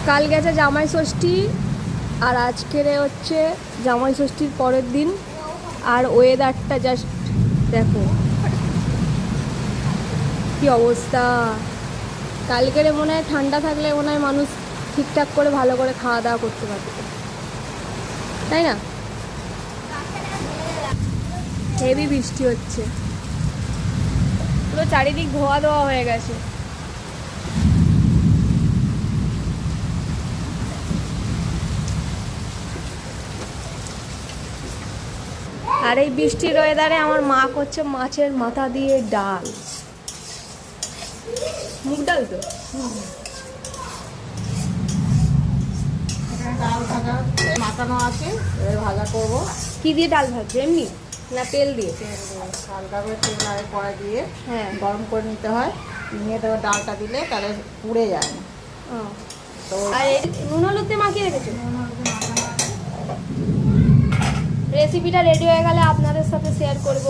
কাল গেছে জামাই ষষ্ঠী আর আজকের হচ্ছে জামাই ষষ্ঠীর পরের দিন। আর ওয়েদারটা জাস্ট দেখো কি অবস্থা। কালকের মনে হয় ঠান্ডা থাকলে মনে হয় মানুষ ঠিকঠাক করে ভালো করে খাওয়া দাওয়া করতে পারত, তাই না? হেভি বৃষ্টি হচ্ছে, পুরো চারিদিক ধোয়া ধোয়া হয়ে গেছে। আর এই বৃষ্টির ওয়েদারে আমার মা করছে মাছের মাথা দিয়ে ডাল, মুগ ডাল তো। ডাল ভাজা মাখানো আছে, এবার ভাজা করবো। কি দিয়ে ডাল ভাজছে, এমনি না তেল দিয়ে? হালকা করে তেল আগে কড়াই দিয়ে হ্যাঁ, গরম করে নিতে হয়, নিয়ে তবে ডালটা দিলে তাহলে পুড়ে যায় না। তো আর এই নুন হলুদ দিয়ে মাখিয়ে রেখেছো? রেসিপিটা রেডি হয়ে গেলে আপনাদের সাথে শেয়ার করব।